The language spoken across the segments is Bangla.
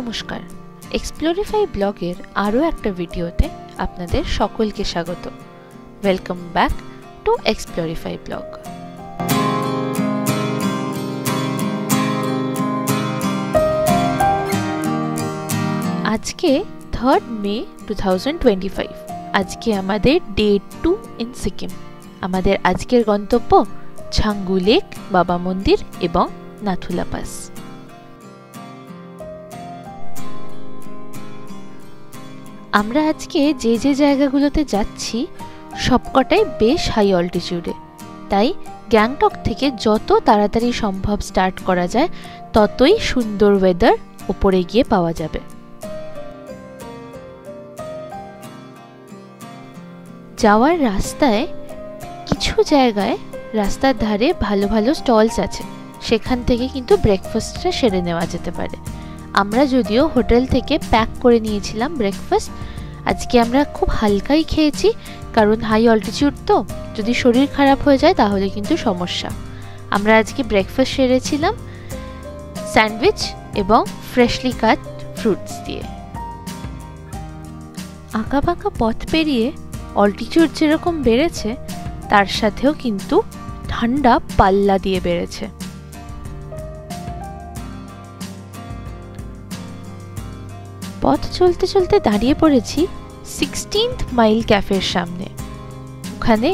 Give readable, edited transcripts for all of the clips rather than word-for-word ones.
নমস্কার, এক্সপ্লোরিফাই ব্লগের আরও একটা ভিডিওতে আপনাদের সকলকে স্বাগত। Welcome back to Explorify blog. আজকে 3rd মে 2025। আজকে আমাদের ডে 2 ইন সিকিম। আমাদের আজকের গন্তব্য ছাঙ্গু লেক, বাবা মন্দির এবং নাথুলা পাস। আমরা আজকে যে যে জায়গাগুলোতে যাচ্ছি সবকটাই বেশ হাই অল্টিটিউডে, তাই গ্যাংটক থেকে যত তাড়াতাড়ি সম্ভব স্টার্ট করা যায় ততই সুন্দর ওয়েদার উপরে গিয়ে পাওয়া যাবে। যাওয়ার রাস্তায় কিছু জায়গায় রাস্তার ধারে ভালো ভালো স্টলস আছে, সেখান থেকে কিন্তু ব্রেকফাস্টটা সেরে নেওয়া যেতে পারে। আমরা যদিও হোটেল থেকে প্যাক করে নিয়েছিলাম ব্রেকফাস্ট, আজকে আমরা খুব হালকাই খেয়েছি, কারণ হাই অল্টিটিউড তো যদি শরীর খারাপ হয়ে যায় তাহলে কিন্তু সমস্যা। আমরা আজকে ব্রেকফাস্ট সেরেছিলাম স্যান্ডউইচ এবং ফ্রেশলি কাট ফ্রুটস দিয়ে। আঁকা বাঁকা পথ পেরিয়ে অল্টিটিউড যেরকম বেড়েছে তার সাথেও কিন্তু ঠান্ডা পাল্লা দিয়ে বেড়েছে। পথ চলতে চলতে দাঁড়িয়ে পড়েছি 16th মাইল ক্যাফের সামনে। ওখানে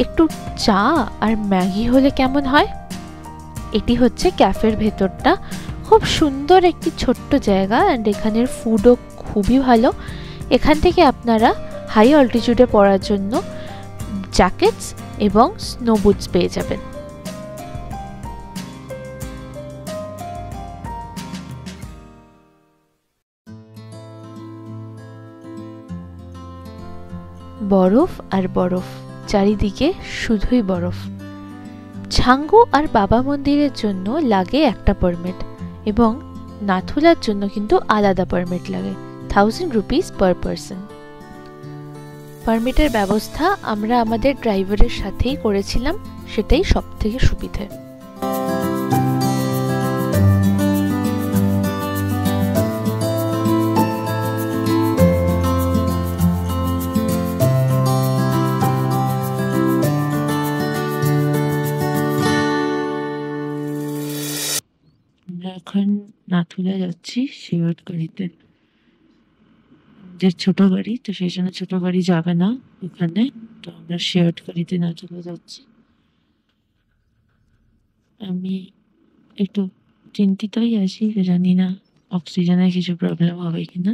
একটু চা আর ম্যাগি হলে কেমন হয়। এটি হচ্ছে ক্যাফের ভেতরটা, খুব সুন্দর একটি ছোট্ট জায়গা, অ্যান্ড এখানের ফুডও খুবই ভালো। এখান থেকে আপনারা হাই অল্টিটিউডে পড়ার জন্য জ্যাকেটস এবং স্নো বুটস পেয়ে যাবেন। বরফ আর বরফ, চারিদিকে শুধুই বরফ। ছাঙ্গু আর বাবা মন্দিরের জন্য লাগে একটা পারমিট, এবং নাথুলার জন্য কিন্তু আলাদা পারমিট লাগে, 1000 রুপিস পার পারসন। পারমিটের ব্যবস্থা আমরা আমাদের ড্রাইভারের সাথেই করেছিলাম, সেটাই সব থেকে সুবিধে। এখন নাথুলা যাচ্ছি শেয়ার্ড গাড়িতে, যে ছোট গাড়ি, তো সেই জন্য ছোট গাড়ি যাবে না এখানে, তো আমরা শেয়ার্ড গাড়িতে নাথুলা যাচ্ছি। আমি একটু চিন্তিতই আছি, জানি না অক্সিজেনের কিছু প্রবলেম হবে কিনা।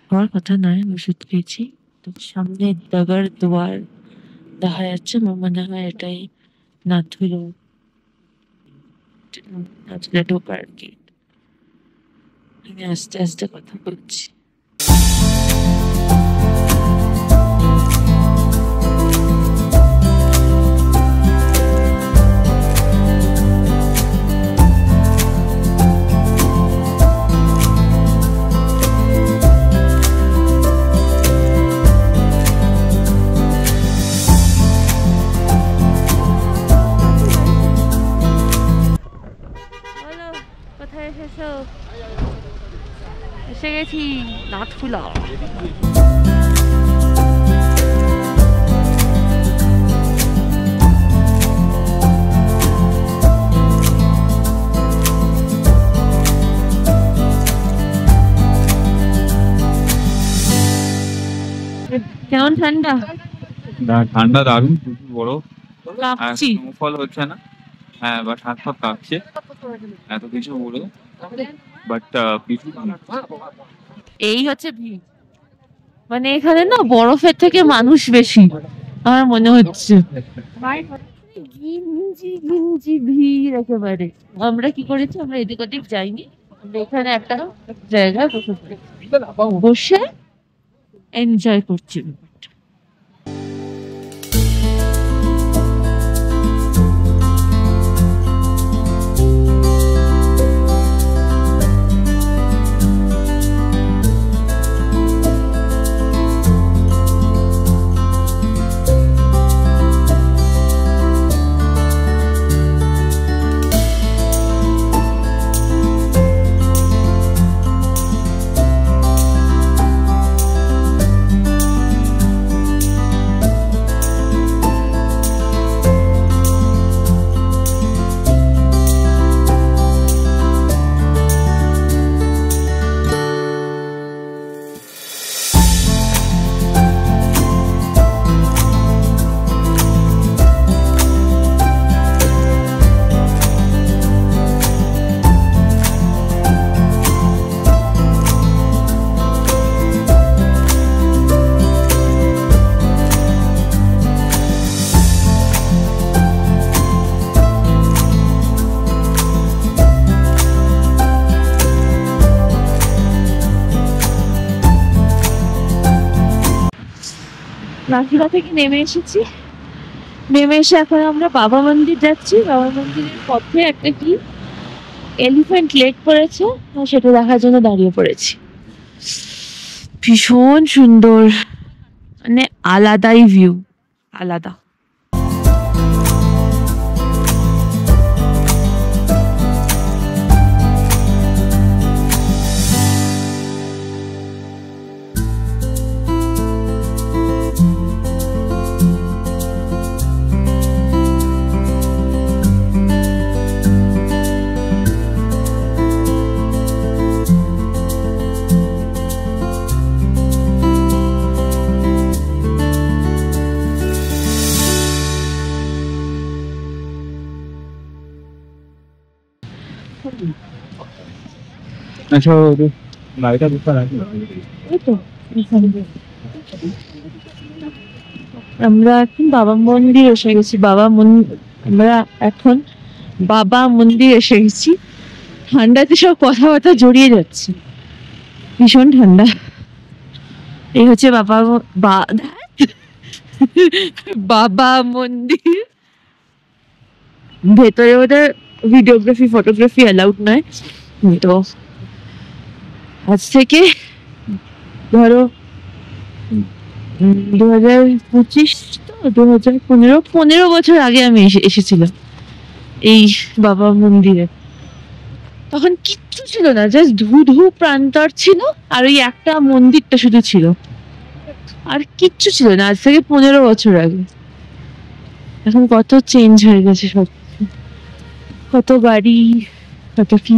হওয়ার কথা নয়, ওষুধ খেয়েছি। তো সামনে দাগার দুয়ার দেখা যাচ্ছে, আমার মনে হয় এটাই নাথুলা ঢোকার গেট। আমি আস্তে আস্তে কথা বলছি। এসে গেছি নাথুলা। কেমন ঠান্ডা? ঠান্ডা দারুণ, প্রচুর বরফ, কাঁপছি। স্নোফল হচ্ছে না, হ্যাঁ, বাট হাত পা কাঁপছে, এত কিছু বলো, বাট কিছু এই হচ্ছে ভিড়, মানে এখানে না বরফের থেকে মানুষ বেশি আমার মনে হচ্ছে। গিঞ্জি গিঞ্জি ভিড় একেবারে। আমরা কি করেছি, আমরা এদিক ওদিক যাইনি, আমরা এখানে একটা জায়গায় বসে এনজয় করছি। নাথিবা থেকে নেমে এসেছি, নেমে এসে এখন আমরা বাবা মন্দির যাচ্ছি। বাবা মন্দিরের পথে একটা কি এলিফ্যান্ট লেক পড়েছে, সেটা দেখার জন্য দাঁড়িয়ে পড়েছি। ভীষণ সুন্দর, মানে আলাদাই ভিউ, আলাদা। আচ্ছা গাড়িটা বুঝতে পারি আমরা এখন বাবা মন্দির এসে গেছি। আমরা এখন বাবা মন্দির এসে গেছি। ঠান্ডাতে সব কথাবার্তা জড়িয়ে যাচ্ছে, ভীষণ ঠান্ডা। এই হচ্ছে বাবা মন্দির। ভেতরে ওদের ভিডিওগ্রাফি ফটোগ্রাফি অ্যালাউড নয়, তো আজ থেকে ধরো 2025 তো 2015 বছর আগে আমি এসেছিলাম এই বাবা মন্দিরে। তখন কিচ্ছু ছিল না, জাস্ট ধু প্রান্তর ছিল আর ওই একটা মন্দিরটা শুধু ছিল, আর কিচ্ছু ছিল না। আজ থেকে 15 বছর আগে। এখন কত চেঞ্জ হয়ে গেছে সব, কত গাড়ি, কত কি,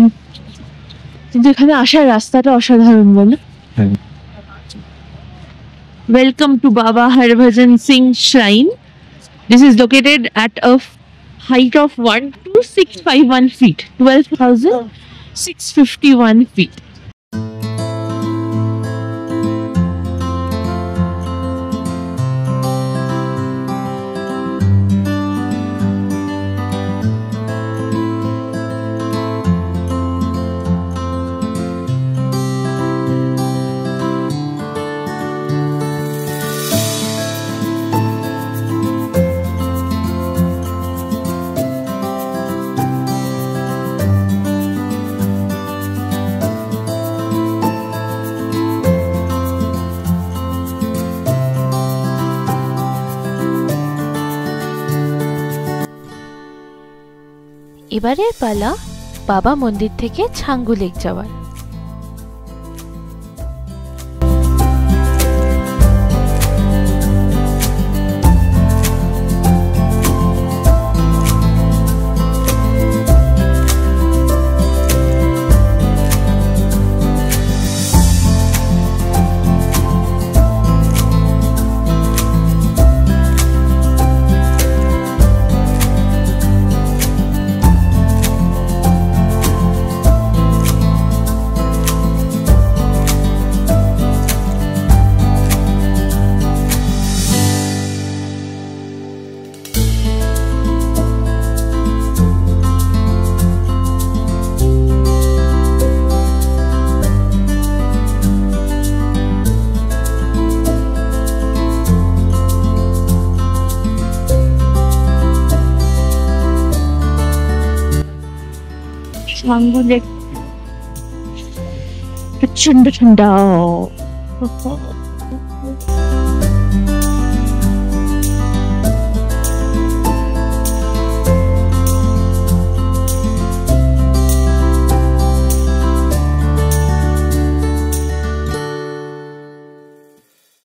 কিন্তু এখানে আসার রাস্তাটা অসাধারণ, বলো? Welcome to Baba Harbhajan Singh Shrine. This is located at a height of 12,651 feet, 12,651 feet. এবারের পালা বাবা মন্দির থেকে ছাঙ্গু লেক যাওয়ার। ছাঙ্গু লেক প্রচন্ড ঠান্ডা।